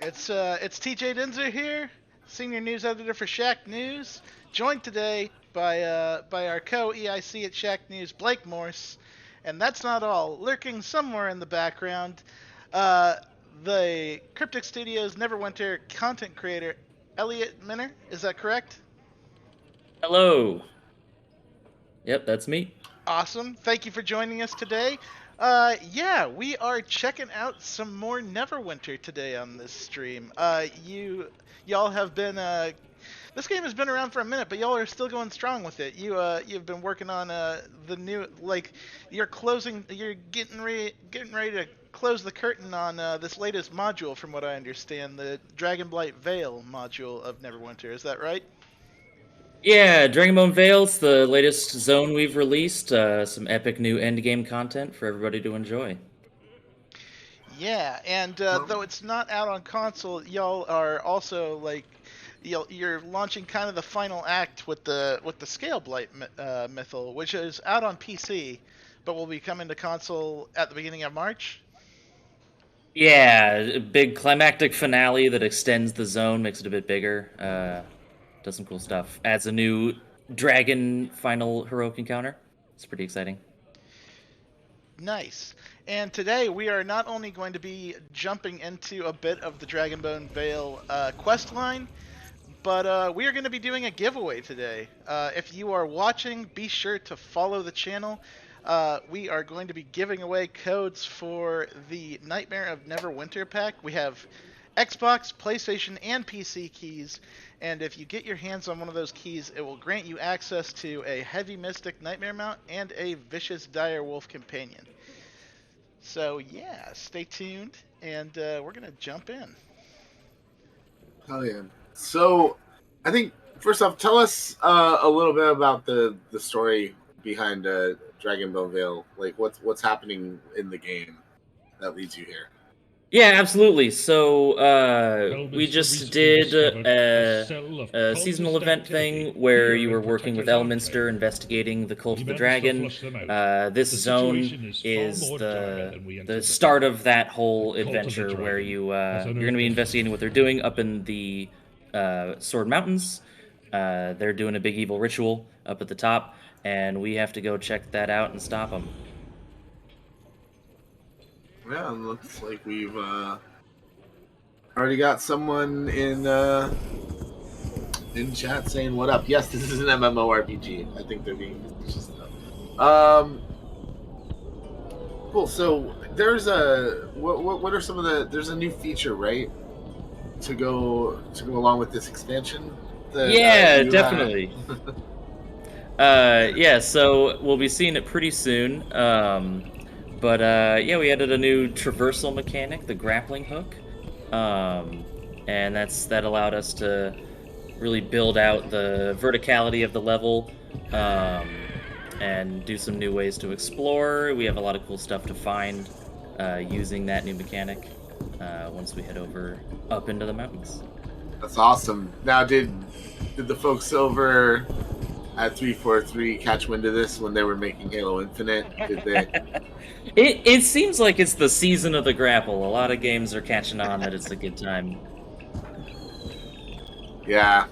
It's TJ Dinzer here, senior news editor for Shacknews, joined today by our co-EIC at Shacknews, Blake Morse, and that's not all. Lurking somewhere in the background, uh, the Cryptic Studios Neverwinter content creator Elliot Minner. Is that correct? Hello. Yep, that's me. Awesome. Thank you for joining us today. Yeah, we are checking out some more Neverwinter today on this stream. Y'all have been this game has been around for a minute, but y'all are still going strong with it. You've been working on the new, like, you're getting ready to close the curtain on this latest module, from what I understand, the Dragonblight Vale module of Neverwinter. Is that right? Yeah, Dragonbone Vale's the latest zone we've released. Some epic new endgame content for everybody to enjoy. Yeah, and though it's not out on console, y'all are also you're launching kind of the final act with the Scaleblight Mythal, which is out on PC, but will be coming to console at the beginning of March. Yeah, a big climactic finale that extends the zone, makes it a bit bigger. Does some cool stuff. Adds a new dragon final heroic encounter. It's pretty exciting. Nice. And today we are not only going to be jumping into a bit of the Dragonbone Vale quest line, but we are going to be doing a giveaway today. If you are watching, be sure to follow the channel. We are going to be giving away codes for the Nightmare of Neverwinter pack. We have Xbox, PlayStation, and PC keys, and if you get your hands on one of those keys, it will grant you access to a Heavy Mystic Nightmare mount and a Vicious Direwolf companion. So yeah, stay tuned, and we're going to jump in. Hell yeah. So, I think, first off, tell us a little bit about the story behind Dragonbone Vale. Like, what's happening in the game that leads you here? Yeah, absolutely. So we just did a seasonal event thing where you were working with Elminster investigating the Cult of the Dragon. This zone is the start of that whole adventure where you're going to be investigating what they're doing up in the Sword Mountains. They're doing a big evil ritual up at the top, and we have to go check that out and stop them. Yeah, it looks like we've already got someone in chat saying what up. Yes, this is an MMORPG. I think they're being facetious though. Cool. So there's what are some of the there's a new feature, right? To go along with this expansion. Yeah, definitely. Yeah, so we'll be seeing it pretty soon. But yeah, we added a new traversal mechanic, the grappling hook, and that allowed us to really build out the verticality of the level, and do some new ways to explore. We have a lot of cool stuff to find using that new mechanic once we head up into the mountains. That's awesome. Now, did the folks over at 343 catch wind of this when they were making Halo Infinite? Did they? It seems like it's the season of the grapple. A lot of games are catching on that it's a good time. Yeah.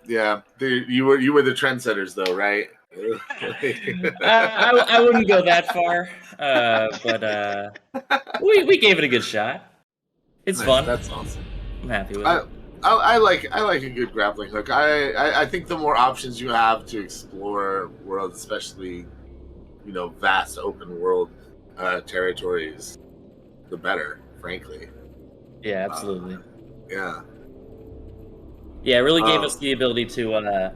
You were the trendsetters, though, right? I wouldn't go that far, but we gave it a good shot. It's fun. That's awesome. I'm happy with it. I like a good grappling hook. I think the more options you have to explore worlds, especially vast open world territories, the better, frankly. Yeah, absolutely. Yeah, it really gave us the ability to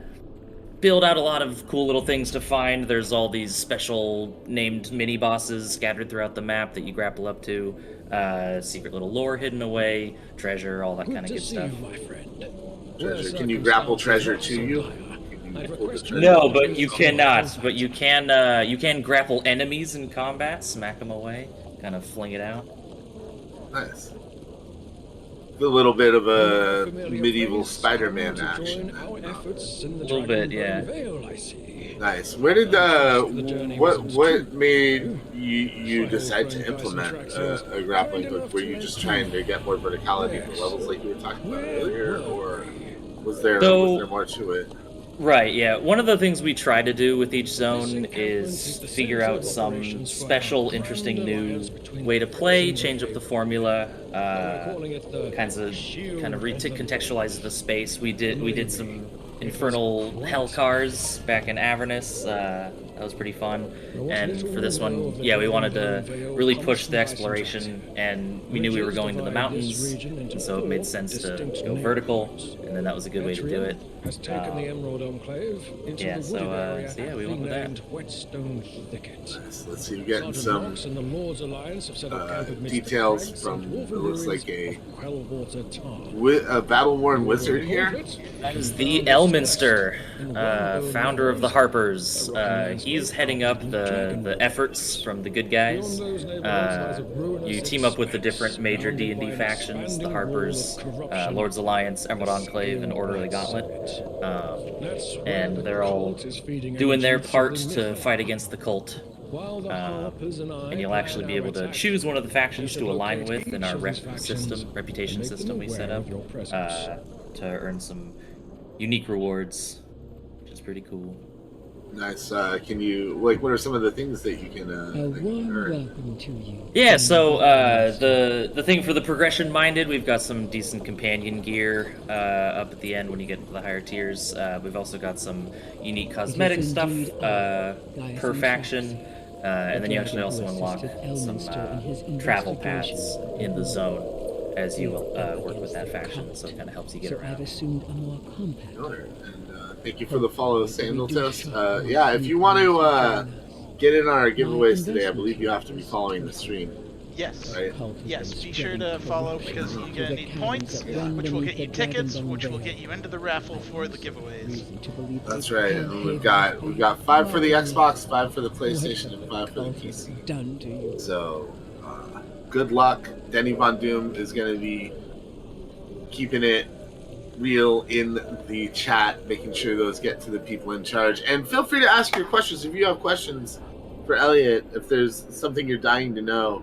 build out a lot of cool little things to find. There's all these special named mini bosses scattered throughout the map that you grapple up to. Secret little lore hidden away, treasure, all that kind of good stuff. My friend. Treasure. Can you grapple treasure to you? No, but you cannot. But you can grapple enemies in combat, smack them away, kind of fling it out. Nice. a little bit of a medieval Spider-Man action. A little bit, yeah. Nice. Where did what made you decide to implement a grappling hook? Were you just trying to get more verticality for levels like you were talking about earlier, or was there more to it? Right, yeah. One of the things we try to do with each zone is figure out some special, interesting new way to play, change up the formula, kind of contextualize the space. We did some infernal hell cars back in Avernus. That was pretty fun. And for this one, yeah, we wanted to really push the exploration, and we knew we were going to the mountains, and so it made sense to go vertical, and then that was a good way to do it. Yeah, so yeah, we went with that. Nice. Let's see, you're getting some details from, it looks like a battle-worn wizard here. That is the Elminster, founder of the Harpers. He's heading up the efforts from the good guys. You team up with the different major D&D factions, the Harpers, Lord's Alliance, Emerald Enclave, and Orderly Gauntlet. And they're all doing their part to fight against the cult. And you'll actually be able to choose one of the factions to align with in our reputation system we set up to earn some unique rewards, which is pretty cool. Nice. Can you, like, what are some of the things that you can earn? Yeah, so the thing for the progression-minded, we've got some decent companion gear up at the end when you get into the higher tiers. We've also got some unique cosmetic stuff per faction, and then you actually also unlock some travel paths in the zone as you work with that faction, so it kind of helps you get around. Thank you for the follow, Sandal Toast. Yeah, if you want to get in on our giveaways today, I believe you have to be following the stream. Yes. Right? Yes, be sure to follow because you're going to need points, which will get you tickets, which will get you into the raffle for the giveaways. That's right. And we've got 5 for the Xbox, 5 for the PlayStation, and 5 for the PC. So, good luck. Denny Von Doom is going to be keeping it real in the chat, making sure those get to the people in charge. And feel free to ask your questions if you have questions for Elliot. If there's something you're dying to know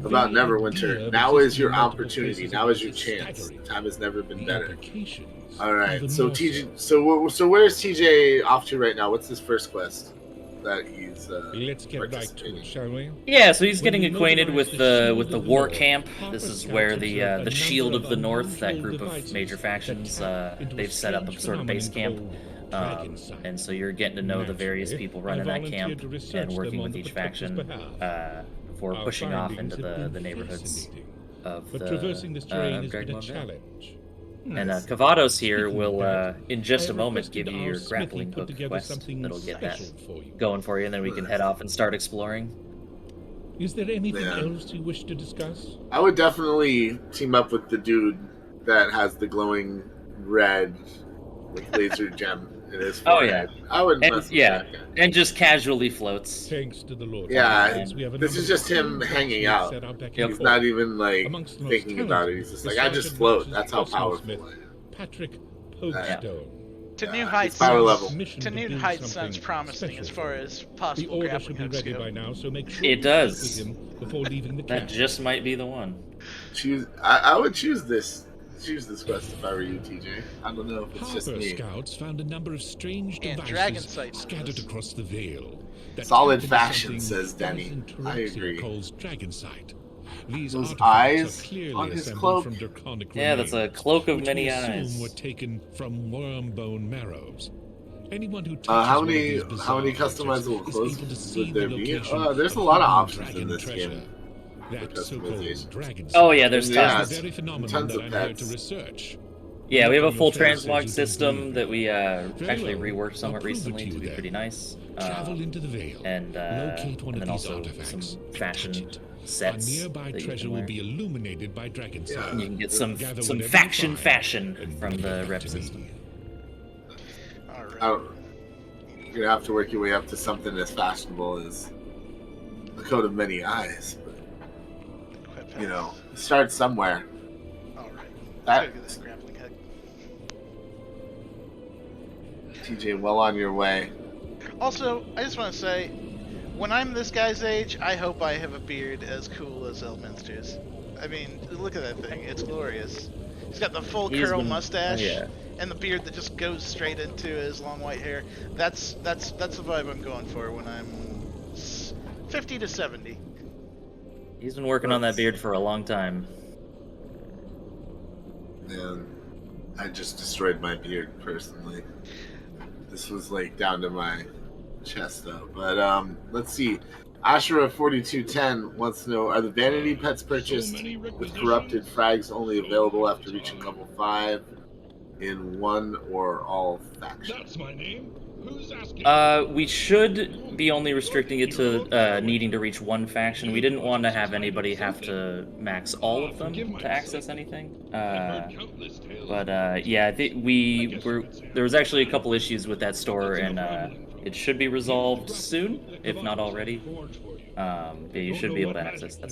about Neverwinter, now is your opportunity. Now is your chance. Time has never been better. All right. So TJ, so where's TJ off to right now? What's his first quest that he's Let's get back to it, shall we? Yeah, so he's getting acquainted with the war camp. This is where the Shield of the North, that group of major factions, they've set up a sort of base camp. And so you're getting to know the various people running that camp and working with each faction before pushing off into the neighborhoods of the Dragonbone Vale. And Kavados here will, in just a moment, give you your grappling hook quest that'll get that going for you, and then we can head off and start exploring. Is there anything else you wish to discuss? I would definitely team up with the dude that has the glowing red laser gem in his forehead. Oh, yeah. I would mess with that guy. And just casually floats. Thanks to the Lord. Yeah, this is just him hanging out. He's not even, like, thinking about it. He's just like, I just float. That's how powerful I am. Patrick Pokestone. To new heights, power level. To new heights sounds promising as far as possible grappling hooks go. By now, so make sure it does. Before leaving the that just might be the one. I would choose this quest if I were you, TJ. I don't know if it's just me. Scouts found a number of strange devices scattered across the Vale. Solid fashion, says Denny. I agree. Dragon sight. Those eyes on his cloak. Yeah, that's a cloak of many eyes. Were taken from worm-bone marrows. Anyone who how many customizable clothes would there be? There's a lot of options in this game. Oh yeah, there's tons. Tons of pets. Yeah, we have a full transmog system that we actually reworked somewhat recently to be pretty nice. And then also some fashion sets nearby treasure will be illuminated by dragon sight. And you can get some faction fashion from the rep system. Alright. You're gonna have to work your way up to something as fashionable as the coat of many eyes, but you know, start somewhere. Alright. Let's go get this grappling hook. TJ, well on your way. Also, I just want to say, when I'm this guy's age, I hope I have a beard as cool as Elminster's. I mean, look at that thing. It's glorious. He's got the full curl mustache and the beard that just goes straight into his long white hair. That's the vibe I'm going for when I'm 50 to 70. He's been working on that beard for a long time. Man, I just destroyed my beard personally. This was like down to my chest though. But let's see. Ashura4210 wants to know, are the Vanity Pets purchased with corrupted frags only available after reaching level 5 in one or all factions? That's my name. Who's asking? We should be only restricting it to needing to reach one faction. We didn't want to have anybody have to max all of them to access anything. But yeah, I think there was actually a couple issues with that store, and it should be resolved soon, if not already. But you should be able to access that.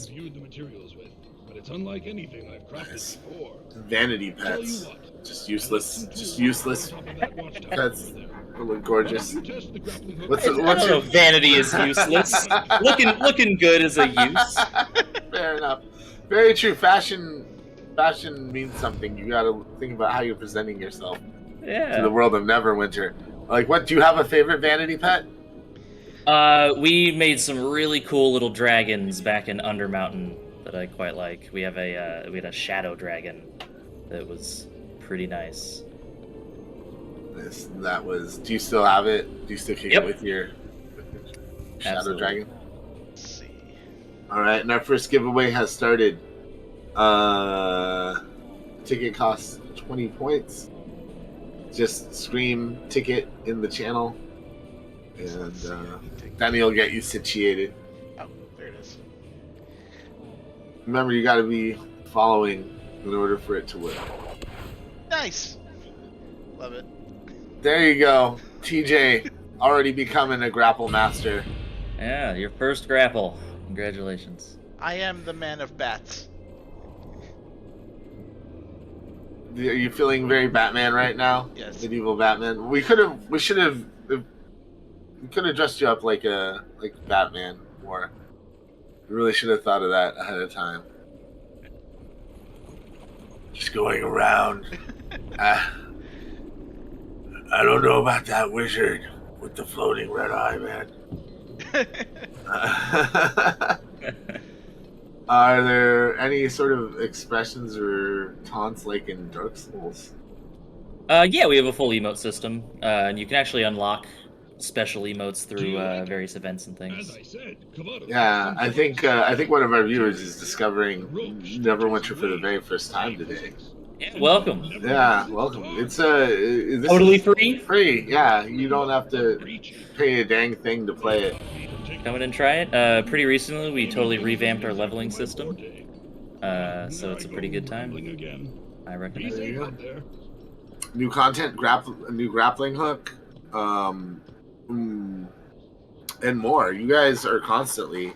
It's unlike anything I've crafted before. Vanity Pets. Just useless pets. Look gorgeous. What's your vanity is useless. looking good is a use. Fair enough. Very true. Fashion means something. You got to think about how you're presenting yourself to the world of Neverwinter. Like, what? Do you have a favorite vanity pet? We made some really cool little dragons back in Undermountain that I quite like. We had a shadow dragon that was pretty nice. That was. Do you still have it? Do you still kick it with your shadow dragon? Let's see. All right, and our first giveaway has started. Ticket costs 20 points. Just scream ticket in the channel, and then he'll get you situated. Oh, there it is. Remember, you got to be following in order for it to work. Nice. Love it. There you go. TJ already becoming a grapple master. Yeah, your first grapple. Congratulations. I am the man of bats. Are you feeling very Batman right now? Yes. Medieval Batman. We could have dressed you up like Batman more. We really should have thought of that ahead of time. Just going around. I don't know about that wizard with the floating red eye, man. Are there any sort of expressions or taunts like in Dark Souls? Yeah, we have a full emote system, and you can actually unlock special emotes through various events and things. As I said, yeah, I think one of our viewers is discovering Neverwinter for the very first time today. Yeah, welcome. Yeah, welcome. It's totally free. Free, yeah. You don't have to pay a dang thing to play it. Come in and try it. Pretty recently, we totally revamped our leveling system, so it's a pretty good time. I recommend it. New content, a new grappling hook, and more. You guys are constantly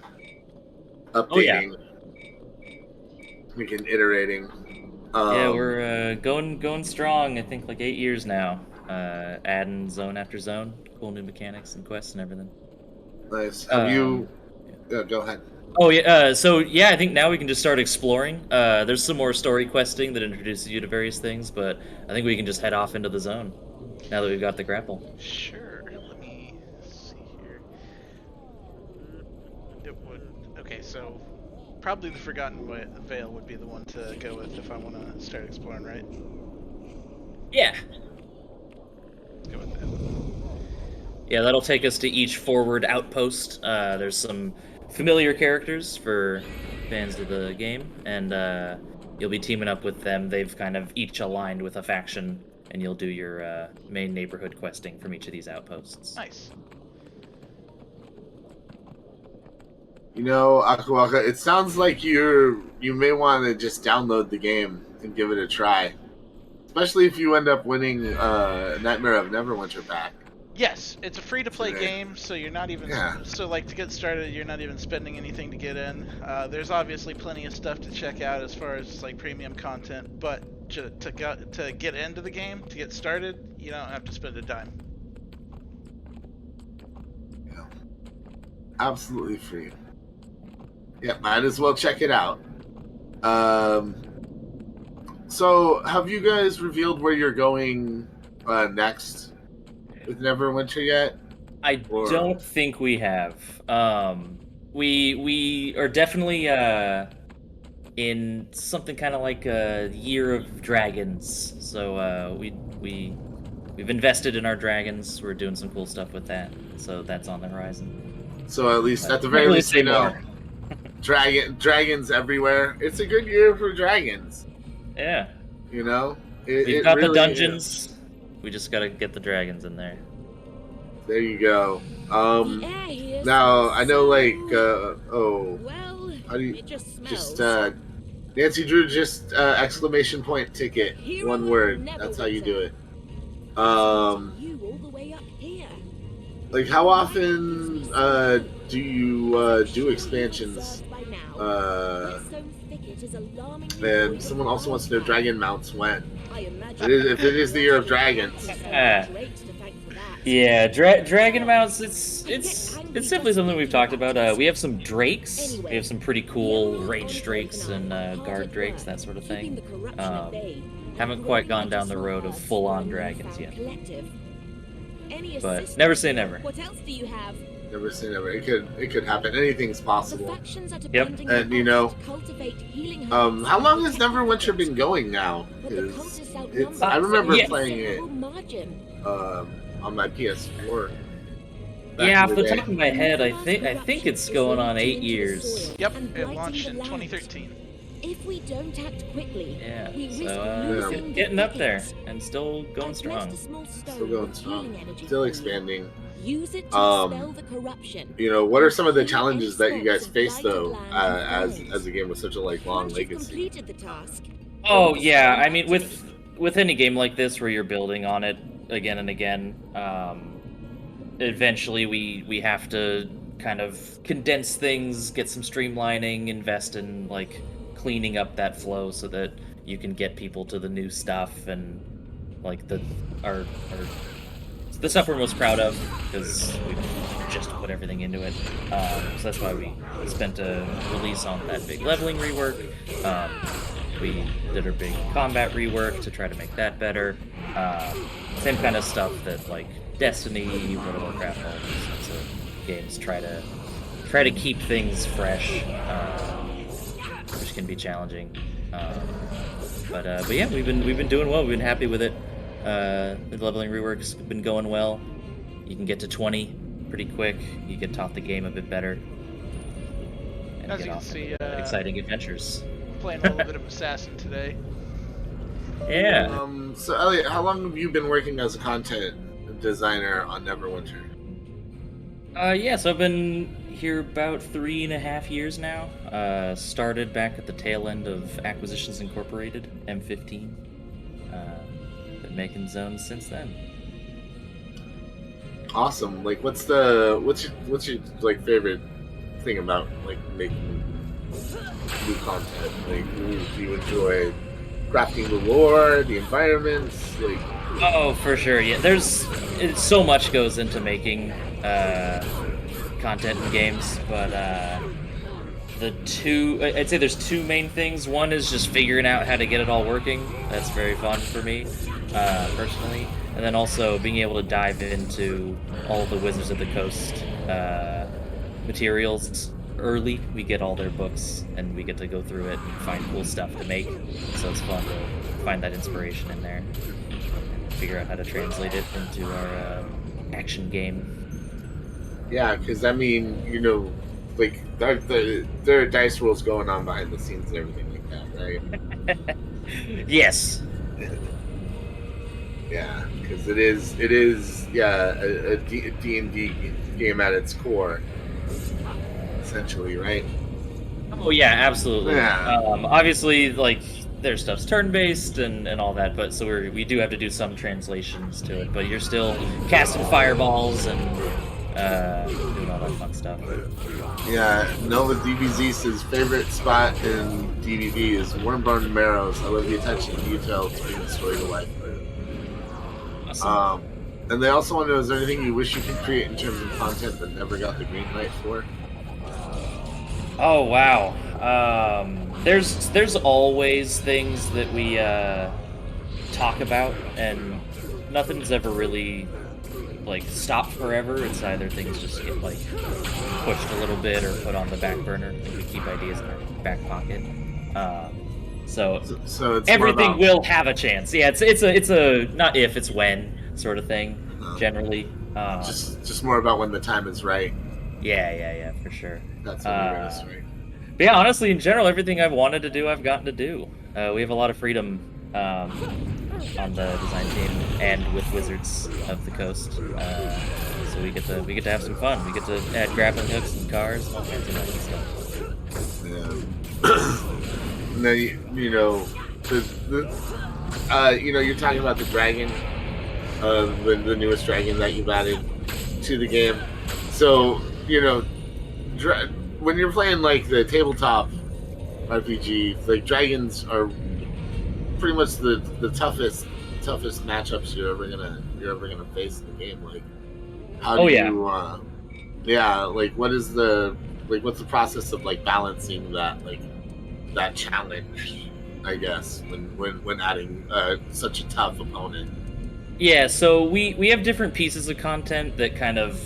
updating, making iterating. Yeah, we're going strong. I think like 8 years now. Adding zone after zone, cool new mechanics and quests and everything. Nice. Have you? Yeah, go ahead. Oh yeah. So yeah, I think now we can just start exploring. There's some more story questing that introduces you to various things, but I think we can just head off into the zone now that we've got the grapple. Sure. Let me see here. It would. Okay, so probably the Forgotten Vale would be the one to go with if I want to start exploring, right? Yeah. Let's go with that. Yeah, that'll take us to each forward outpost. There's some familiar characters for fans of the game, and you'll be teaming up with them. They've kind of each aligned with a faction, and you'll do your main neighborhood questing from each of these outposts. Nice. You know, Akuaka, it sounds like you may want to just download the game and give it a try. Especially if you end up winning Nightmare of Neverwinter back. Yes, it's a free-to-play game, so you're not even Yeah. so like to get started, you're not even spending anything to get in. There's obviously plenty of stuff to check out as far as like premium content, but to get into the game, to get started, you don't have to spend a dime. Yeah. Absolutely free. Yeah, might as well check it out. So have you guys revealed where you're going next with Neverwinter yet? I don't think we have. We are definitely in something kind of like a year of dragons. So we've invested in our dragons. We're doing some cool stuff with that. So that's on the horizon. So at least at the very least, you know, dragons everywhere. It's a good year for dragons. Yeah. You know, we've got really the dungeons. Is. We just gotta get the dragons in there. There you go. Now I know, like, how do you just Nancy Drew just exclamation point ticket, one word. That's how you do it. Like, how often do you do expansions? And someone also wants to know dragon mounts when. If it is the year of dragons. Yeah, dragon mounts. It's simply something we've talked about. We have some drakes. We have some pretty cool rage drakes and guard drakes, that sort of thing. Haven't quite gone down the road of full-on dragons yet. But never say never. What else do you have? Never say never. It could happen. Anything's possible. Yep. And you know, how long has Neverwinter been going now? It's I remember playing it on my PS4. Yeah, off the top of my head, I think it's going on 8 years. Yep, it launched in 2013. If we don't act quickly, yeah, so getting up there and still going strong. Still going strong. Still expanding. Use it to dispel the corruption. You know, what are some of the challenges that you guys face though, as a game with such a long legacy? Oh yeah, I mean with any game like this where you're building on it again and again, eventually we have to kind of condense things, get some streamlining, invest in like cleaning up that flow so that you can get people to the new stuff and like the stuff we're most proud of, because we just put everything into it. So that's why we spent a release on that big leveling rework. We did our big combat rework to try to make that better. Same kind of stuff that like Destiny, World of Warcraft, all these sorts of games try to keep things fresh, which can be challenging. But yeah, we've been doing well. We've been happy with it. The leveling rework's been going well. You can get to 20 pretty quick. You get taught the game a bit better. And as you can see, exciting adventures. Playing a little bit of Assassin today. Yeah. So Elliot, how long have you been working as a content designer on Neverwinter? Yeah, so I've been here about 3.5 years now. Started back at the tail end of Acquisitions Incorporated, M15. Been making zones since then. Awesome. Like, what's your like favorite thing about like making new content? Like, do you enjoy crafting the lore, the environments? Like, oh, for sure. Yeah, so much goes into making content in games, but I'd say there's two main things. One is just figuring out how to get it all working. That's very fun for me, personally. And then also being able to dive into all of the Wizards of the Coast materials early. We get all their books, and we get to go through it and find cool stuff to make. So it's fun to find that inspiration in there and figure out how to translate it into our action game. Yeah, because I mean, you know, like there are dice rolls going on behind the scenes and everything like that, right? Yes. Yeah, because it is a D&D game at its core, essentially, right? Oh yeah, absolutely. Yeah. Obviously, like their stuff's turn-based and all that, but so we do have to do some translations to it. But you're still casting fireballs and doing all that fun stuff. Yeah, Nova DBZ says favorite spot in DBV is Wormborn Marrows. I love the attention to detail to bring the story to life. Awesome. And they also want to know, is there anything you wish you could create in terms of content but never got the green light for? Oh wow. There's always things that we talk about, and nothing's ever really like stopped forever. It's either things just get like pushed a little bit or put on the back burner. We keep ideas in our back pocket. So it's everything will have a chance. Yeah, it's a not if, it's when sort of thing. Generally, just more about when the time is right. Yeah, for sure. That's what we're gonna say. But yeah, honestly, in general, everything I've wanted to do, I've gotten to do. We have a lot of freedom on the design team and with Wizards of the Coast, so we get to have some fun. We get to add grappling hooks and cars and all kinds of nice stuff. Yeah. And then you're talking about the dragon, the newest dragon that you've added to the game. So when you're playing like the tabletop RPG, like dragons are pretty much the toughest matchups you're ever gonna face in the game. Like, how do you? Like, what's the process of like balancing that challenge? I guess when adding such a tough opponent. Yeah, so we have different pieces of content that kind of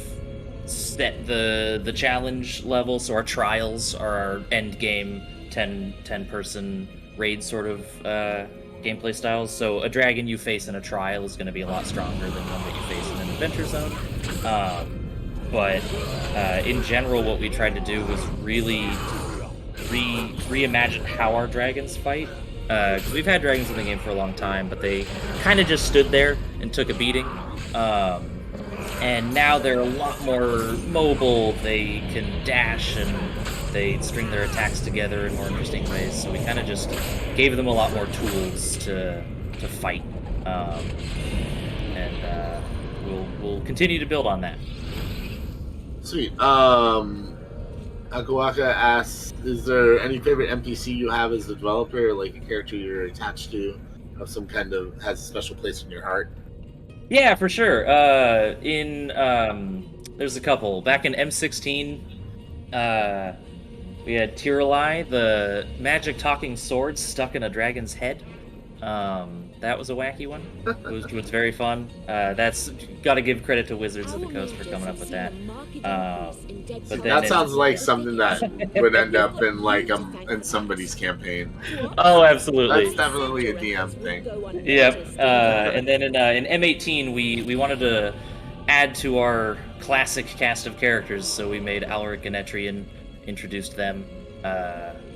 set the challenge level. So our trials are our end game 10 person raid sort of gameplay styles. So a dragon you face in a trial is going to be a lot stronger than one that you face in an adventure zone. But in general, what we tried to do was really reimagine how our dragons fight. Because we've had dragons in the game for a long time, but they kind of just stood there and took a beating. And now they're a lot more mobile. They can dash and they string their attacks together in more interesting ways. So we kind of just gave them a lot more tools to fight. And we'll continue to build on that. Sweet. Akawaka asks, is there any favorite NPC you have as a developer, like a character you're attached to, of some kind of has a special place in your heart? Yeah, for sure. There's a couple. Back in M16, we had Tiralai, the magic talking sword stuck in a dragon's head. That was a wacky one. It was very fun. That's got to give credit to Wizards of the Coast for coming up with that. But that sounds like something that would end up in in somebody's campaign. Oh, absolutely. That's definitely a DM thing. Yep. And then in M18, we wanted to add to our classic cast of characters, so we made Alaric and Etrian, introduced them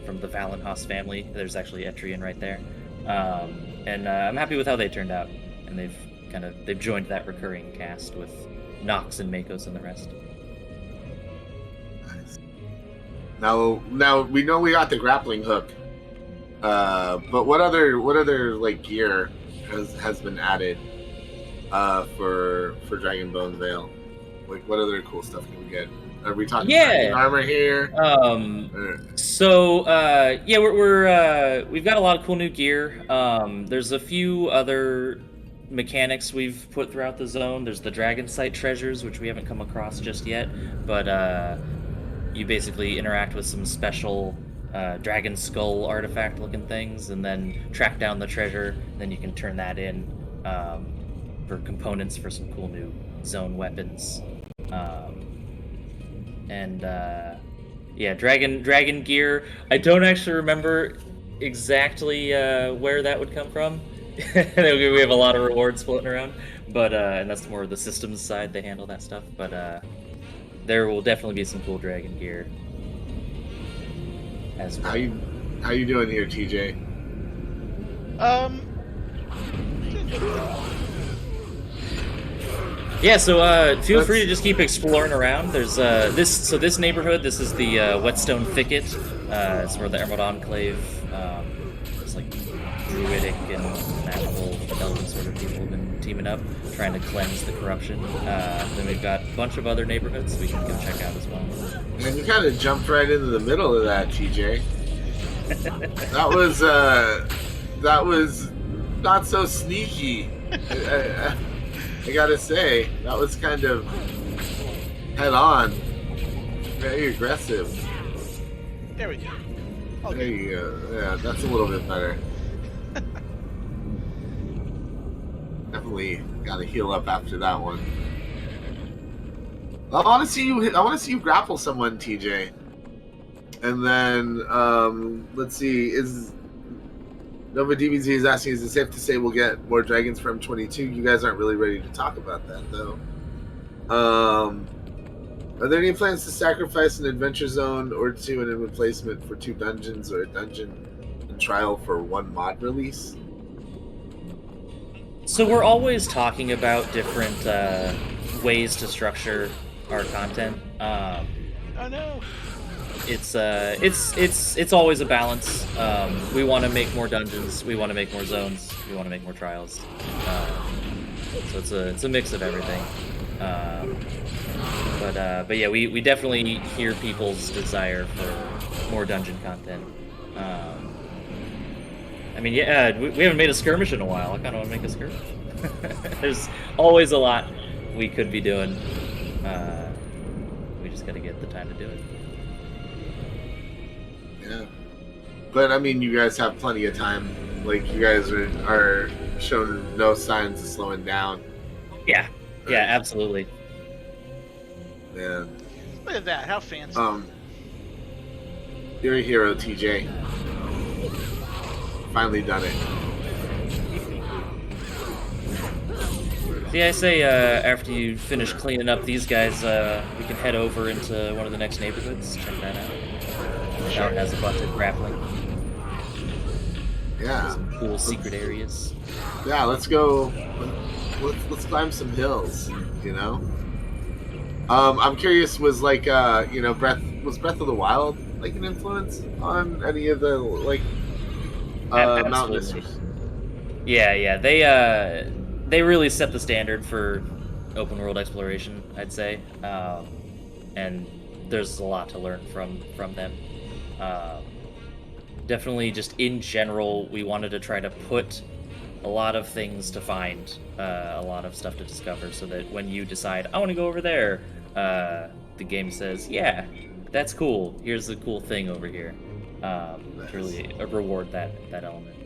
from the Valenhouse family. There's actually Etrian right there. And I'm happy with how they turned out, and they've joined that recurring cast with Nox and Makos and the rest. Nice. Now we know we got the grappling hook, but what other like gear has been added for Dragonbone Vale? Like, what other cool stuff can we get? Are we talking armor here? We've got a lot of cool new gear. There's a few other mechanics we've put throughout the zone. There's the Dragon Sight treasures, which we haven't come across just yet, but you basically interact with some special dragon skull artifact looking things and then track down the treasure. Then you can turn that in for components for some cool new zone weapons. Dragon gear. I don't actually remember exactly where that would come from. We have a lot of rewards floating around, but and that's more the systems side. They handle that stuff, but there will definitely be some cool dragon gear as well. How you doing here, TJ? Yeah, so feel free to just keep exploring around. There's this neighborhood. This is the Whetstone Thicket. It's where the Emerald Enclave just like druidic and magical elven sort of people have been teaming up, trying to cleanse the corruption. Then we've got a bunch of other neighborhoods we can go check out as well. And you kind of jumped right into the middle of that, TJ. That was not so sneaky. I gotta say, that was kind of head on, very aggressive. There we go. There you go. Yeah, that's a little bit better. Definitely gotta heal up after that one. I want to see you grapple someone, TJ. And then let's see. Is Nova DBZ is asking, is it safe to say we'll get more dragons from 22? You guys aren't really ready to talk about that, though. Are there any plans to sacrifice an adventure zone or two in replacement for 2 dungeons or a dungeon and trial for 1 mod release? So we're always talking about different ways to structure our content. Oh no. It's always a balance. We want to make more dungeons. We want to make more zones. We want to make more trials. So it's a mix of everything. But yeah, we definitely hear people's desire for more dungeon content. I mean, yeah, we haven't made a skirmish in a while. I kind of want to make a skirmish. There's always a lot we could be doing. We just got to get the time to do it. Yeah, but I mean, you guys have plenty of time. Like, you guys are showing no signs of slowing down. Yeah, yeah, absolutely. Yeah. Look at that, how fancy. You're a hero, TJ. Finally done it. Yeah, I say after you finish cleaning up these guys, we can head over into one of the next neighborhoods. Check that out. Sure. It has a bunch of grappling. Yeah. Some cool secret areas. Yeah, let's go. Let's climb some hills. You know. I'm curious. Was like Breath of the Wild like an influence on any of the like mountainous? Yeah. They really set the standard for open world exploration, I'd say, and there's a lot to learn from them. Definitely, just in general, we wanted to try to put a lot of things to find, a lot of stuff to discover, so that when you decide, I want to go over there, the game says, yeah, that's cool, here's the cool thing over here. To really reward that element.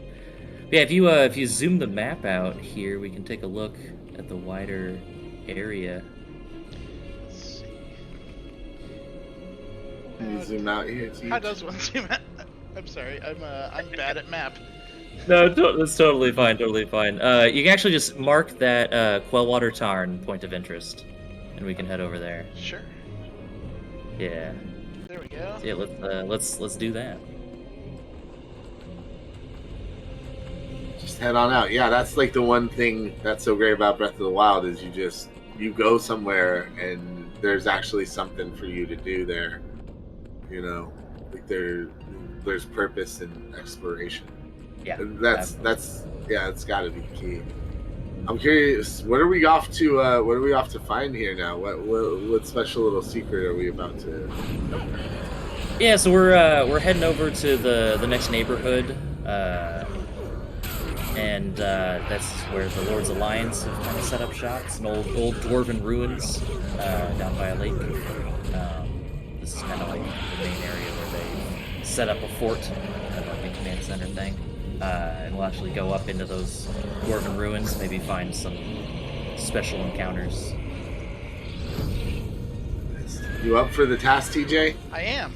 But yeah, if you zoom the map out here, we can take a look at the wider area. Let's see. Can you zoom out here? How does one zoom out? I'm sorry, I'm bad at map. No, that's totally fine, You can actually just mark that Quellwater Tarn point of interest, and we can head over there. Sure. Yeah. There we go. So yeah, let's do that. Just head on out. Yeah, that's like the one thing that's so great about Breath of the Wild is you go somewhere and there's actually something for you to do there. You know, like there's purpose in exploration. Yeah, and that's it's got to be key. I'm curious, what are we off to find here now? What special little secret are we about to? Yeah, so we're heading over to the next neighborhood, and that's where the Lord's Alliance have kind of set up shop. It's an old dwarven ruins down by a lake. This is kind of like the main area where they set up a fort, kind of like a command center thing. And we'll actually go up into those dwarven ruins, maybe find some special encounters. You up for the task, TJ? I am.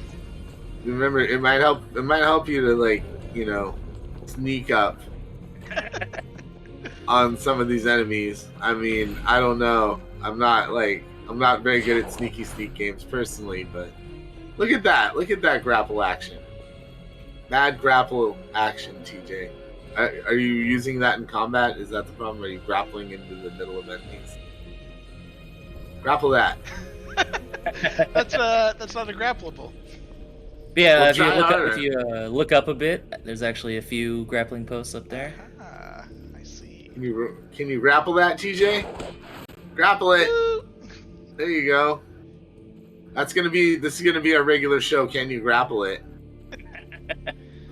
Remember, it might help you to sneak up on some of these enemies. I mean, I don't know. I'm not very good at sneak games personally, but look at that grapple action. Mad grapple action, TJ. Are you using that in combat? Is that the problem? Are you grappling into the middle of enemies? Grapple that. That's not a grappleable. Yeah, if you look up a bit, there's actually a few grappling posts up there. I see. Can you grapple that, TJ? Grapple it. There you go. This is gonna be our regular show. Can you grapple it?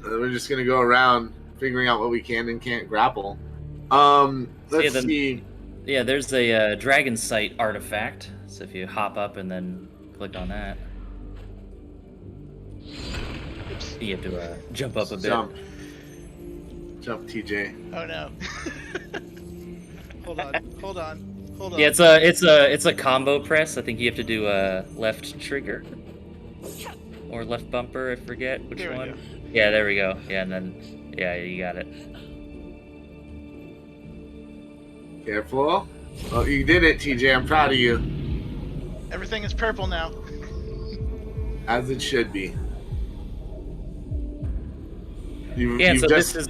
We're just gonna go around figuring out what we can and can't grapple. Let's see. Yeah, there's a dragon sight artifact. So if you hop up and then click on that, you have to jump up a bit. Jump, TJ. Oh no. Hold on. Yeah, it's a combo press. I think you have to do a left trigger or left bumper. I forget which one. Yeah, there we go. Yeah, and then you got it. Careful. Oh, you did it, TJ. I'm proud of you. Everything is purple now. As it should be. This is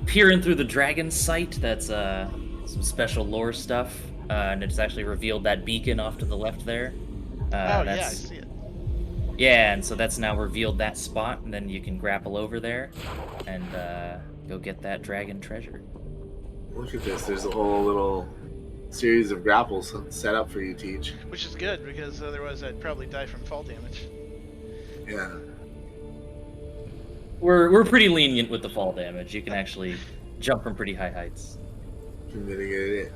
peering through the dragon sight. That's some special lore stuff, and it's actually revealed that beacon off to the left there. I see it. Yeah, and so that's now revealed that spot, and then you can grapple over there and go get that dragon treasure. Look at this. There's a whole little series of grapples set up for you, Teach. Which is good, because otherwise I'd probably die from fall damage. Yeah. We're pretty lenient with the fall damage. You can actually jump from pretty high heights. Can mitigate it.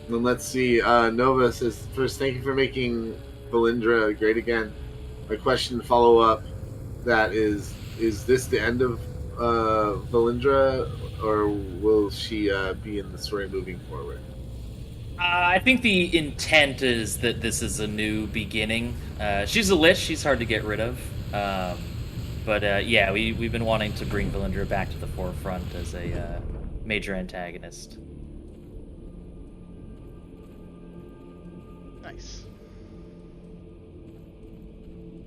Then let's see. Nova says, first, thank you for making Valindra great again. My question to follow up that is this the end of Valindra, or will she be in the story moving forward? I think the intent is that this is a new beginning. She's a lich. She's hard to get rid of. But we've been wanting to bring Valindra back to the forefront as a major antagonist. Nice.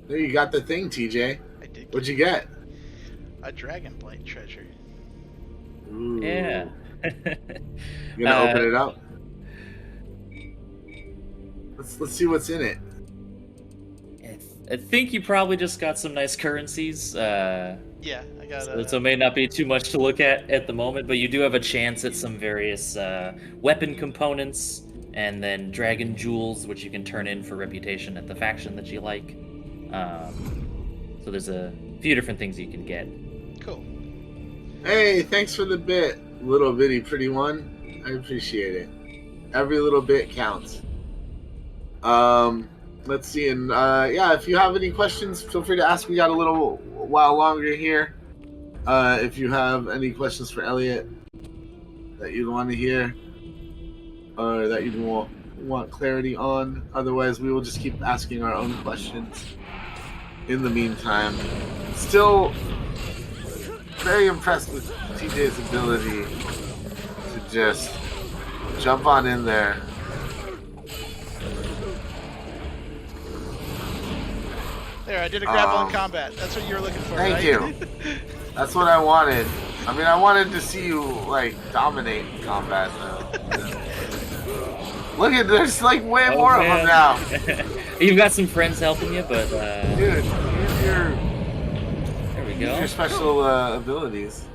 There, you got the thing, TJ. I did. What'd you get? A Dragonblight treasure. Ooh. Yeah. You gonna open it up? Let's see what's in it. I think you probably just got some nice currencies. Yeah, I got so it may not be too much to look at the moment, but you do have a chance at some various weapon components, and then dragon jewels, which you can turn in for reputation at the faction that you like. So there's a few different things you can get. Cool. Hey, thanks for the bit, little bitty pretty one. I appreciate it. Every little bit counts. Let's see, and if you have any questions, feel free to ask. We got a little while longer here. If you have any questions for Elliot that you'd want to hear, or that you'd want clarity on, otherwise we will just keep asking our own questions. In the meantime, still very impressed with TJ's ability to just jump on in there. There, I did a grapple in combat. That's what you were looking for, thank right? you. That's what I wanted. I mean, I wanted to see you, like, dominate combat, though. Look at, there's, like, way more of them now. You've got some friends helping you, but... Dude, there we go. Your special abilities.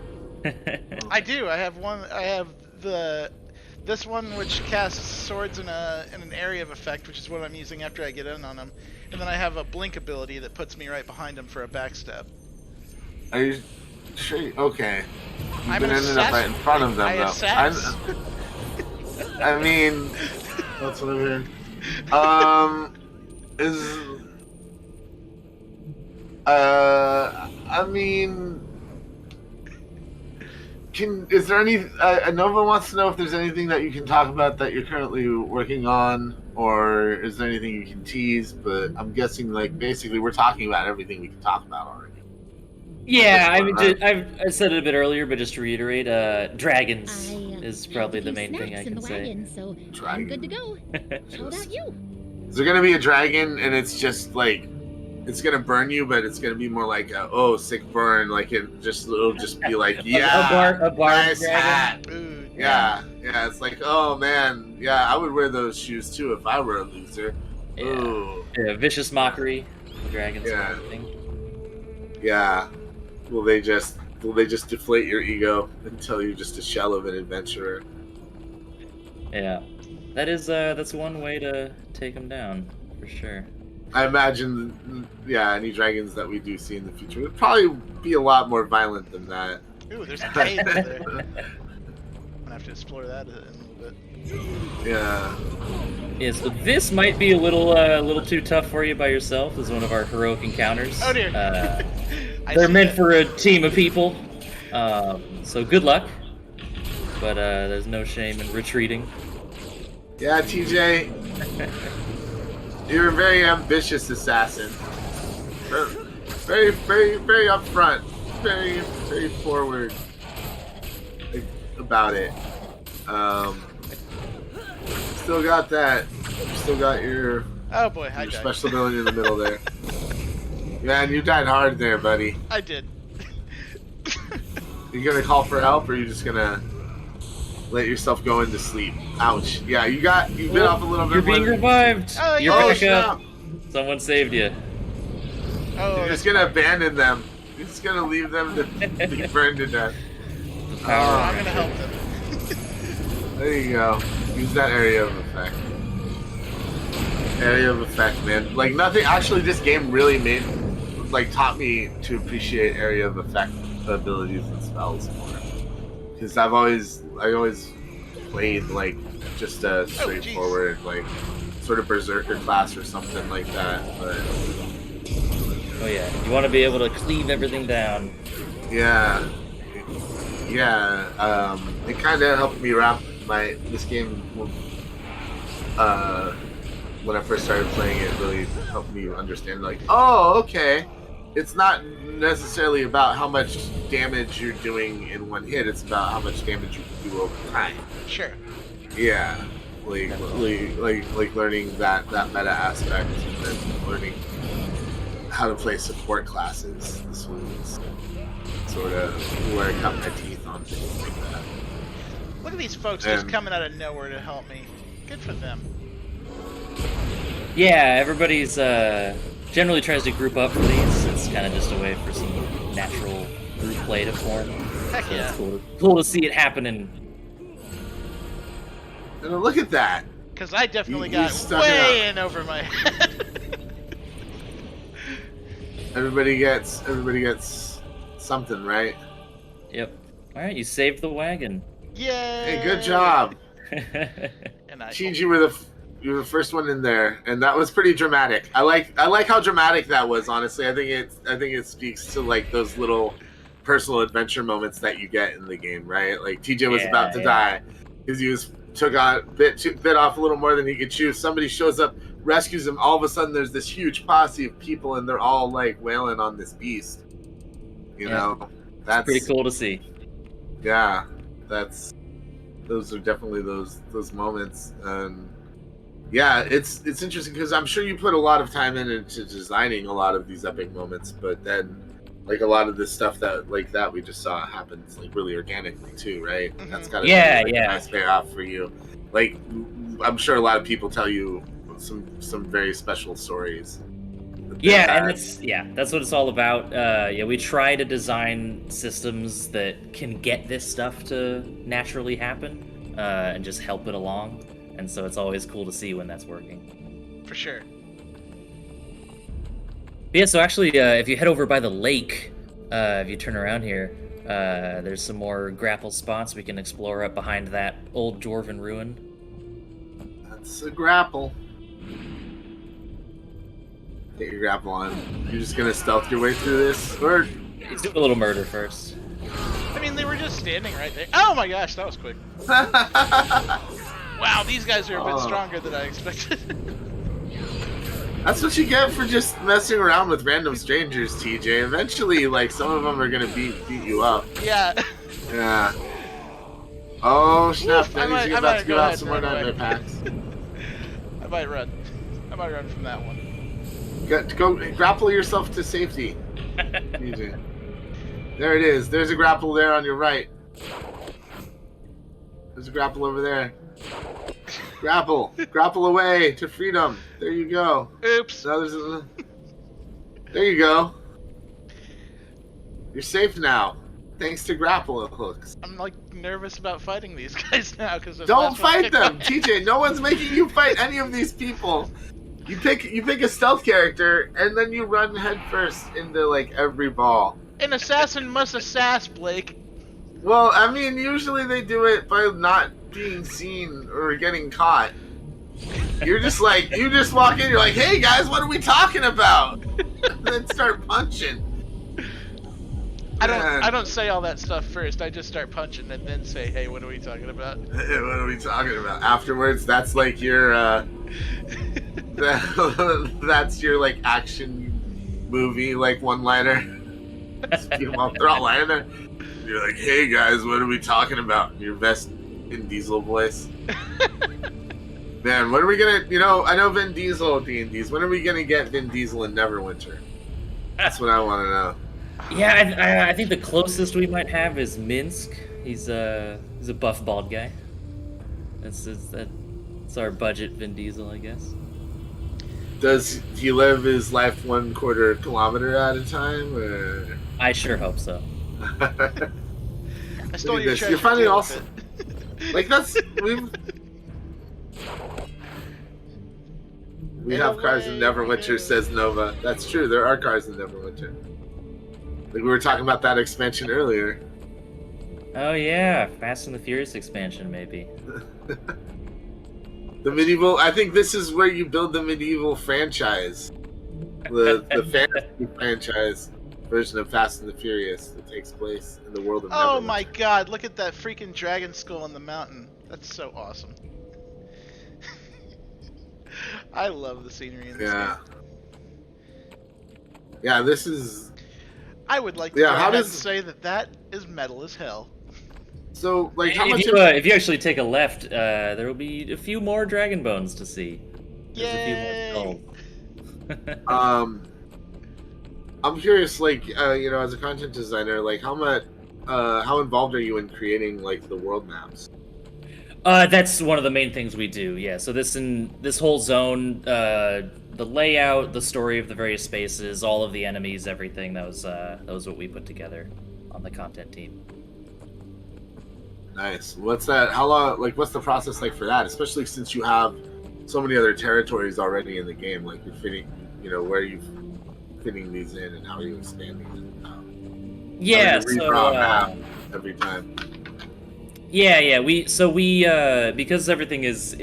I do. I have one. I have this one which casts swords in an area of effect, which is what I'm using after I get in on them. And then I have a blink ability that puts me right behind him for a backstab. Are you sure? Okay. I'm been ending up right in front of them, though. I mean, that's what I'm hearing. I mean, is there any? Nova wants to know if there's anything that you can talk about that you're currently working on, or is there anything you can tease? But I'm guessing, like, basically, we're talking about everything we can talk about already. Yeah, I mean, I said it a bit earlier, but just to reiterate, dragons is probably the main thing I can say. So I'm good to go. How about you? Is there gonna be a dragon, and it's just like, it's gonna burn you, but it's gonna be more like a sick burn, like it'll just be like, yeah, a bar nice dragon. hat. Ooh, Yeah, it's like, oh man, yeah, I would wear those shoes too if I were a loser. Yeah. Ooh. Yeah, vicious mockery, dragons. Yeah. Kind of thing. Yeah. Will they just deflate your ego until you're just a shell of an adventurer? Yeah. That's one way to take them down, for sure. I imagine, yeah, any dragons that we do see in the future would probably be a lot more violent than that. Ooh, there's a cave there. I'm gonna have to explore that in a little bit. Yeah. Yeah, so this might be a little too tough for you by yourself as one of our heroic encounters. Oh dear. They're meant for a team of people, so good luck. But there's no shame in retreating. Yeah, TJ, you're a very ambitious assassin. Very, very, very upfront. Very, very forward about it. Still got that. Still got your. Oh boy, I your died. special ability in the middle there. Man, you died hard there, buddy. I did. You gonna call for help, or are you just gonna let yourself go into sleep? Ouch. Yeah, you bit off a little bit. You're being revived. Oh, You're yeah. back snap. up. Someone saved you. Oh, You're just gonna abandon them. You're just gonna leave them to be burned to death. oh, I'm gonna help them. There you go. Use that area of effect. Area of effect, man. Like nothing. Actually, this game really taught me to appreciate area of effect abilities and spells more. Because I always played like just a straightforward sort of berserker class or something like that. But Oh yeah, you want to be able to cleave everything down. yeah, it kind of helped me wrap this game. When I first started playing it, really helped me understand, like, oh, okay, it's not necessarily about how much damage you're doing in one hit, it's about how much damage you can do over time. Sure. Yeah, like learning that meta aspect, and then learning how to play support classes. This was sort of where I cut my teeth on things like that. Look at these folks just coming out of nowhere to help me. Good for them. Yeah, everybody's generally tries to group up for these. It's kind of just a way for some natural group play to form. Heck So yeah. it's cool to see it happening. And look at that. Because I definitely You got stuck it way out. in over my head. Everybody gets something, right? Yep. All right, you saved the wagon. Yay! Hey, good job. And I Cheech, you were the first one in there, and that was pretty dramatic. I like how dramatic that was. Honestly, I think it speaks to like those little personal adventure moments that you get in the game, right? Like TJ was about to die because he bit off a little more than he could chew. Somebody shows up, rescues him. All of a sudden, there's this huge posse of people, and they're all like wailing on this beast. You know, that's pretty cool to see. Yeah, those are definitely those moments. And yeah, it's interesting because I'm sure you put a lot of time into designing a lot of these epic moments, but then like a lot of this stuff that we just saw happens like really organically too, right? Mhm. That's gotta be a nice payoff for you. Like I'm sure a lot of people tell you some very special stories. Yeah, and that's what it's all about. We try to design systems that can get this stuff to naturally happen and just help it along. And so it's always cool to see when that's working. For sure. But yeah, so actually, if you head over by the lake, if you turn around here, there's some more grapple spots we can explore up behind that old dwarven ruin. That's a grapple. Get your grapple on. You're just gonna stealth your way through this? Or Let's do a little murder first. I mean, they were just standing right there. Oh my gosh, that was quick. Wow, these guys are a bit stronger than I expected. That's what you get for just messing around with random strangers, TJ. Eventually, like, some of them are gonna beat you up. Yeah. Yeah. Oh, snap. Oof, That I means you're might about to give go out ahead some and more run away. nightmare packs. I might run from that one. Go grapple yourself to safety. TJ. There it is. There's a grapple there on your right. There's a grapple over there. Grapple. Grapple away to freedom. There you go. Oops. There you go. You're safe now. Thanks to Grapple hooks. I'm like nervous about fighting these guys now because don't fight them, TJ. No one's making you fight any of these people. You pick a stealth character and then you run headfirst into like every ball. An assassin must assass, Blake. Well, I mean, usually they do it by not being seen or getting caught. You're just like, you just walk in, you're like, hey guys, what are we talking about? And then start punching. I don't say all that stuff first. I just start punching and then say, hey, what are we talking about? Hey, what are we talking about? Afterwards, that's like your that's your like action movie like one-liner. They're all lying there. You're like, hey guys, what are we talking about? In your best Vin Diesel voice. Man, when are we gonna, I know Vin Diesel D&Ds. When are we gonna get Vin Diesel in Neverwinter? That's what I want to know. Yeah, I think the closest we might have is Minsk. He's a buff bald guy. That's our budget Vin Diesel, I guess. Does he live his life 1/4 kilometer at a time? Or? I sure hope so. I stole your treasure. You're finding also like that's we have cars in Neverwinter, says Nova. That's true. There are cars in Neverwinter. Like we were talking about that expansion earlier. Oh yeah, Fast and the Furious expansion maybe. The medieval. I think this is where you build the medieval franchise, the fantasy franchise version of Fast and the Furious that takes place in the world of Neverwinter. Oh my God! Look at that freaking dragon skull on the mountain. That's so awesome. I love the scenery in this game. Yeah, this is. I would like to go ahead and say that is metal as hell. So, like, how much? If you actually take a left, there will be a few more dragon bones to see. There's Yay! a few more skulls. I'm curious, like, as a content designer, like, how involved are you in creating like the world maps? That's one of the main things we do. Yeah. So this whole zone, the layout, the story of the various spaces, all of the enemies, everything. That was what we put together on the content team. Nice. What's that? How long? Like, what's the process like for that? Especially since you have so many other territories already in the game. Like, you're fitting, where are you fitting these in, and how are you expanding them? Yeah. So every time. Yeah. We because everything is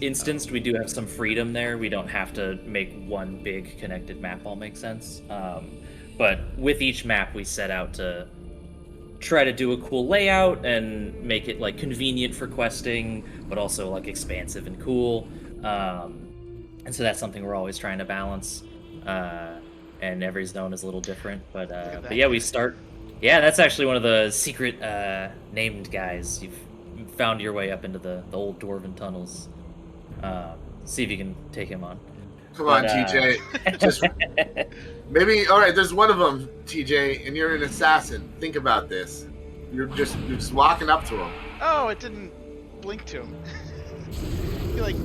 instanced, we do have some freedom there. We don't have to make one big connected map all make sense. But with each map, we set out to try to do a cool layout and make it like convenient for questing, but also like expansive and cool. And so that's something we're always trying to balance. And every zone is a little different, but yeah, we start. Yeah, that's actually one of the secret named guys. You've found your way up into the old dwarven tunnels. See if you can take him on. Come on, TJ. Just maybe. All right, there's one of them, TJ, and you're an assassin. Think about this. You're just walking up to him. Oh, it didn't blink to him. You're like.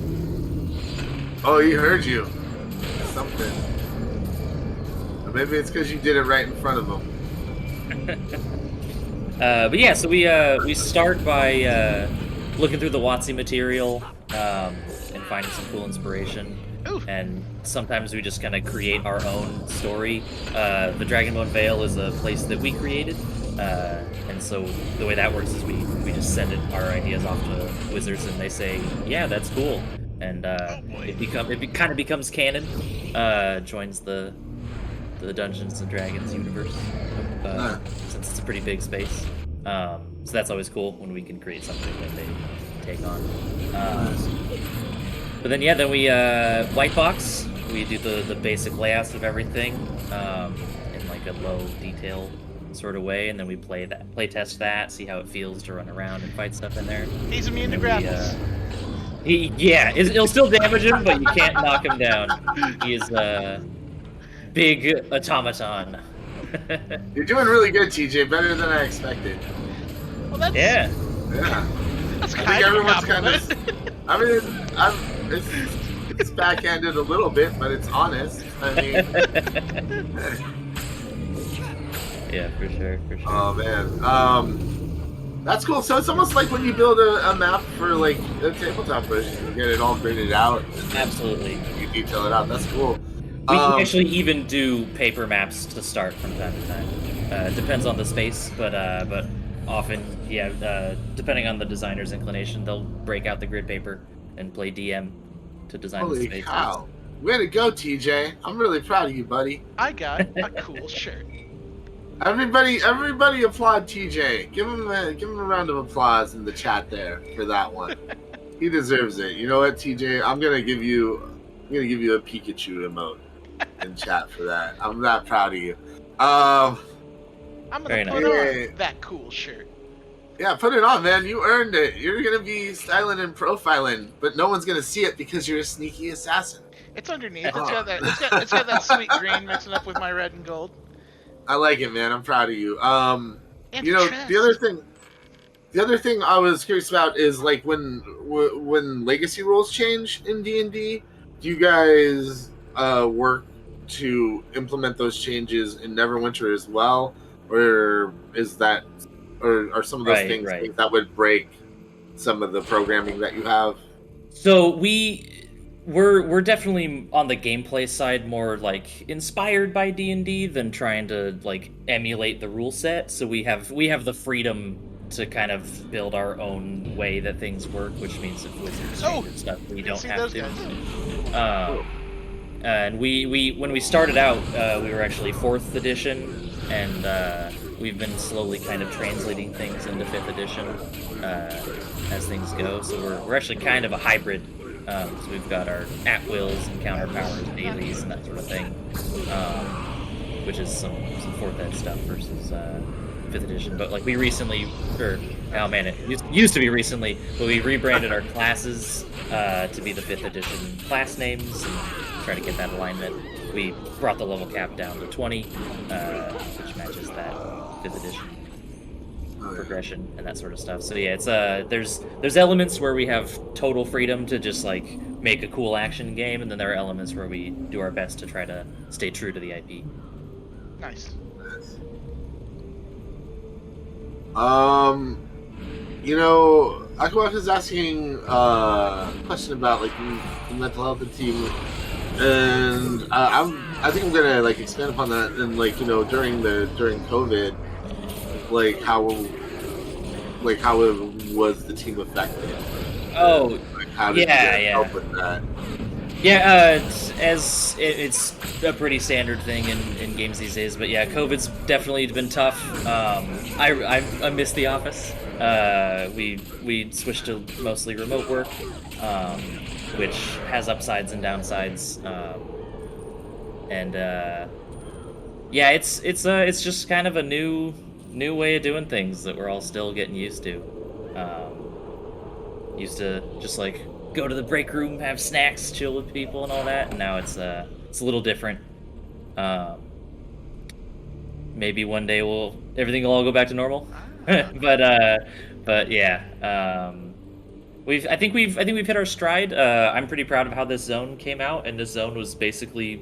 Oh, he heard you. Something. Or maybe it's because you did it right in front of him. But yeah, so we start by looking through the WotC material and finding some cool inspiration. Ooh. And sometimes we just kind of create our own story. The Dragonbone Vale is a place that we created, and so the way that works is we just send our ideas off to wizards, and they say, yeah, that's cool, and it kind of becomes canon, joins the Dungeons and Dragons universe, since it's a pretty big space. So that's always cool when we can create something that they take on. But then then we white box. We do the basic layouts of everything in like a low detail sort of way, and then we play test that, see how it feels to run around and fight stuff in there. He's immune to grapples. It'll still damage him, but you can't knock him down. He is a big automaton. You're doing really good, TJ. Better than I expected. Well, that's yeah. That's I think everyone's kind of. I mean, it's backhanded a little bit, but it's honest. I mean, Yeah, for sure. Oh man, that's cool. So it's almost like when you build a map for like a tabletop version, you get it all gridded out. Absolutely. You detail it out. That's cool. We actually even do paper maps to start from time to time. It depends on the space, but often, yeah, depending on the designer's inclination, they'll break out the grid paper and play DM to design the spaces. Holy cow! Way to go, TJ! I'm really proud of you, buddy. I got a cool shirt. Everybody applaud TJ. Give him a round of applause in the chat there for that one. He deserves it. You know what, TJ? I'm gonna give you a Pikachu emote in chat for that. I'm that proud of you. I'm gonna put nice. on that cool shirt. Yeah, put it on, man. You earned it. You're gonna be styling and profiling, but no one's gonna see it because you're a sneaky assassin. It's underneath. It's got that sweet green mixing up with my red and gold. I like it, man. I'm proud of you. And you know, the other thing I was curious about is like when legacy rules change in D&D, do you guys work to implement those changes in Neverwinter as well, or is that, or are some of those things that would break some of the programming that you have? So we're definitely on the gameplay side more like inspired by D&D than trying to like emulate the rule set. So we have the freedom to kind of build our own way that things work, which means if wizards change and stuff, we don't have to. And we when we started out, we were actually 4th edition, and we've been slowly kind of translating things into 5th edition as things go. So we're actually kind of a hybrid. So we've got our at-wills and counter-powers, dailies, and that sort of thing, which is some 4th ed stuff versus 5th edition. But like we recently, it used to be recently, but we rebranded our classes to be the 5th edition class names and try to get that alignment. We brought the level cap down to 20, which matches that 5th edition progression and that sort of stuff. So yeah, it's there's elements where we have total freedom to just like make a cool action game, and then there are elements where we do our best to try to stay true to the IP. Nice. You know, Aquabot is asking a question about like the mental health of the team, and I think I'm gonna like expand upon that, and like, you know, during COVID, like how it was the team affected. Oh, like, how did you help with that? Yeah, it's a pretty standard thing in games these days. But yeah, COVID's definitely been tough. I miss the office. We switched to mostly remote work, which has upsides and downsides. Yeah, it's just kind of a new way of doing things that we're all still getting used to. Used to just like go to the break room, have snacks, chill with people and all that, and now it's a little different. Maybe one day everything will all go back to normal. but yeah, I think we've hit our stride. I'm pretty proud of how this zone came out, and this zone was basically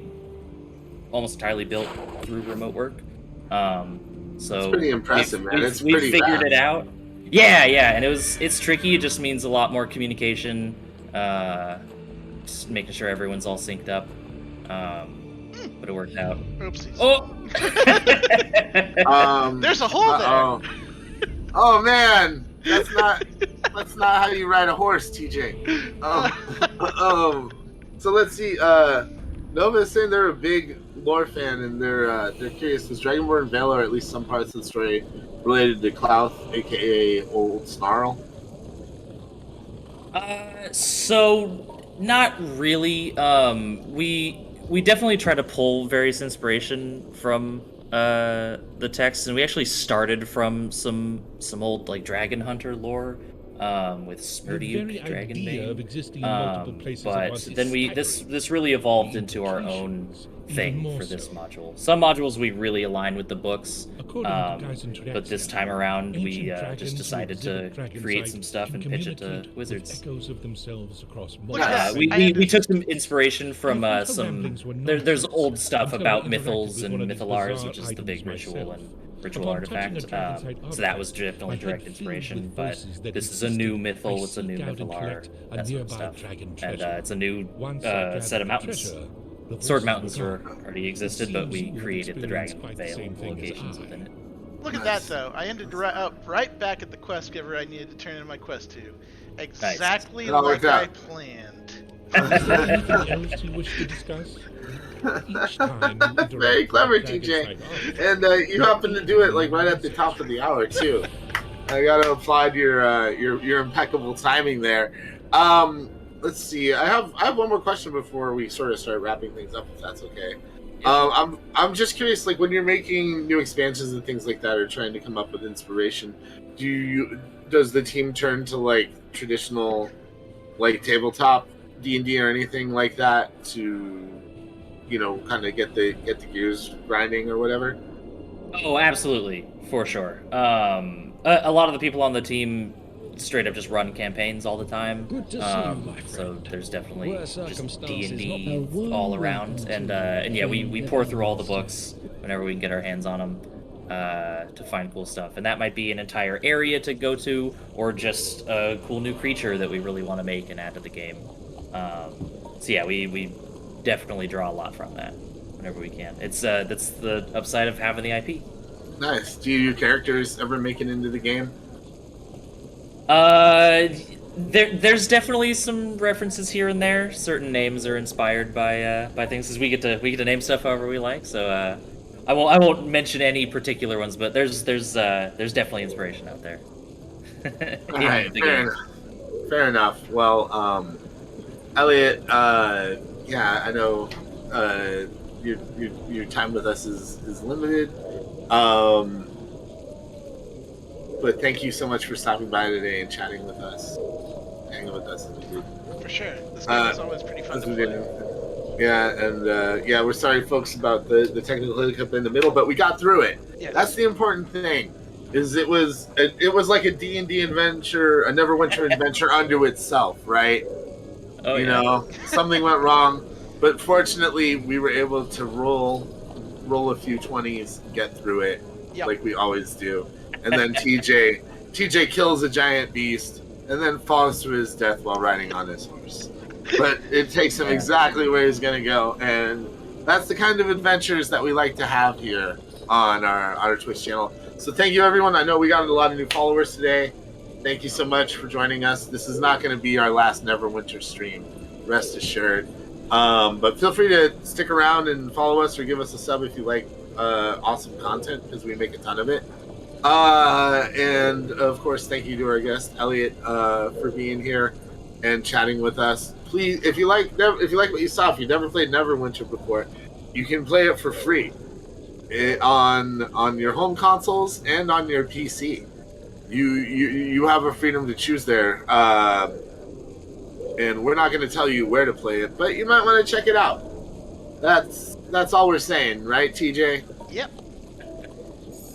almost entirely built through remote work. So it's pretty impressive, man. We figured it out. Yeah, and it's tricky. It just means a lot more communication, just making sure everyone's all synced up. But it worked out. Oopsies. Oh, there's a hole there. Oh man, that's not how you ride a horse, TJ. So let's see. Nova is saying they're a big lore fan, and they're curious. Was Dragonbone Vale, or at least some parts of the story, related to Clouth, aka Old Snarl? So not really. We definitely try to pull various inspiration from the text, and we actually started from some old like Dragon Hunter lore. With Smurdiuk Dragonbane, but then this really evolved into our own thing for this module. Some modules we really align with the books, but this time around we just decided to create some stuff and pitch it to Wizards. We took some inspiration from there's old stuff about Mythals and Mythalars, which is the big ritual, and ritual artifact. So that was definitely direct inspiration, but this is a new Mythal, it's a new Mythalar, that sort of stuff. And it's a new set of mountains. Sword Mountains already existed, but we created the Dragonbone Vale locations within it. Look at that, though. I ended up right back at the quest giver I needed to turn in my quest to. Exactly like I planned. Anything else you wish to discuss? Each time very clever, TJ. And you happen to do it like right at the top of the hour too. I gotta applaud your impeccable timing there. Let's see. I have one more question before we sort of start wrapping things up, if that's okay. I'm just curious, like when you're making new expansions and things like that, or trying to come up with inspiration, does the team turn to like traditional, like tabletop D&D or anything like that to, kind of get the gears grinding or whatever? Oh, absolutely, for sure. A lot of the people on the team straight up just run campaigns all the time. Good to see you, my friend. So there's definitely just D&D all around, and yeah, we pour through all the books whenever we can get our hands on them to find cool stuff, and that might be an entire area to go to, or just a cool new creature that we really want to make and add to the game. So yeah, we definitely draw a lot from that whenever we can. It's that's the upside of having the IP. Nice. Do your characters ever make it into the game? There's definitely some references here and there. Certain names are inspired by things, because we get to name stuff however we like. So I won't mention any particular ones, but there's definitely inspiration out there. All right, fair enough. Well, Elliot, yeah, I know your time with us is limited. But thank you so much for stopping by today and chatting with us, hanging with us in the group. For sure. This game is always pretty fun to play. Yeah, and yeah, we're sorry, folks, about the technical hiccup in the middle, but we got through it. Yes. That's the important thing. Is it was like a D&D adventure, a Neverwinter adventure unto itself, right? Oh, you know, something went wrong, but fortunately we were able to roll a few 20s, get through it, like we always do. And then TJ kills a giant beast and then falls to his death while riding on his horse. But it takes him exactly where he's going to go. And that's the kind of adventures that we like to have here on our Twitch channel. So thank you, everyone. I know we got a lot of new followers today. Thank you so much for joining us. This is not going to be our last Neverwinter stream, rest assured. But feel free to stick around and follow us or give us a sub if you like awesome content, because we make a ton of it. And of course, thank you to our guest Elliot for being here and chatting with us. Please, if you like what you saw, if you've never played Neverwinter before, you can play it for free on your home consoles and on your PC. You have a freedom to choose there, and we're not going to tell you where to play it, but you might want to check it out. That's all we're saying, right, TJ? Yep.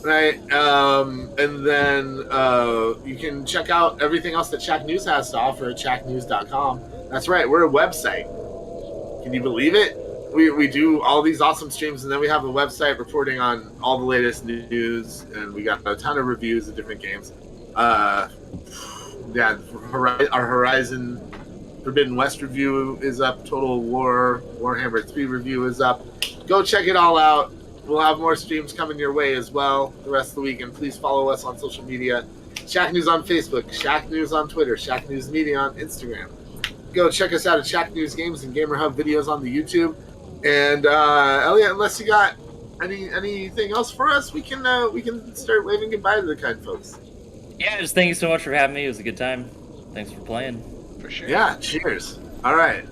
Right, and then you can check out everything else that Shacknews has to offer at shacknews.com. That's right, we're a website. Can you believe it? We do all these awesome streams, and then we have a website reporting on all the latest news, and we got a ton of reviews of different games. Yeah, our Horizon Forbidden West review is up. Total War Warhammer 3 review is up. Go check it all out. We'll have more streams coming your way as well the rest of the week, and please follow us on social media. Shacknews on Facebook, Shacknews on Twitter, Shacknews Media on Instagram. Go check us out at Shacknews Games and Gamer Hub videos on the YouTube. And Elliot, unless you got anything else for us, we can start waving goodbye to the kind folks. Yeah, just thank you so much for having me. It was a good time. Thanks for playing. For sure. Yeah, cheers. All right,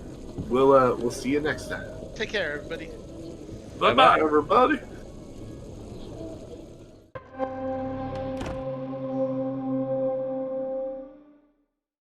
we'll see you next time. Take care, everybody. Bye-bye, everybody.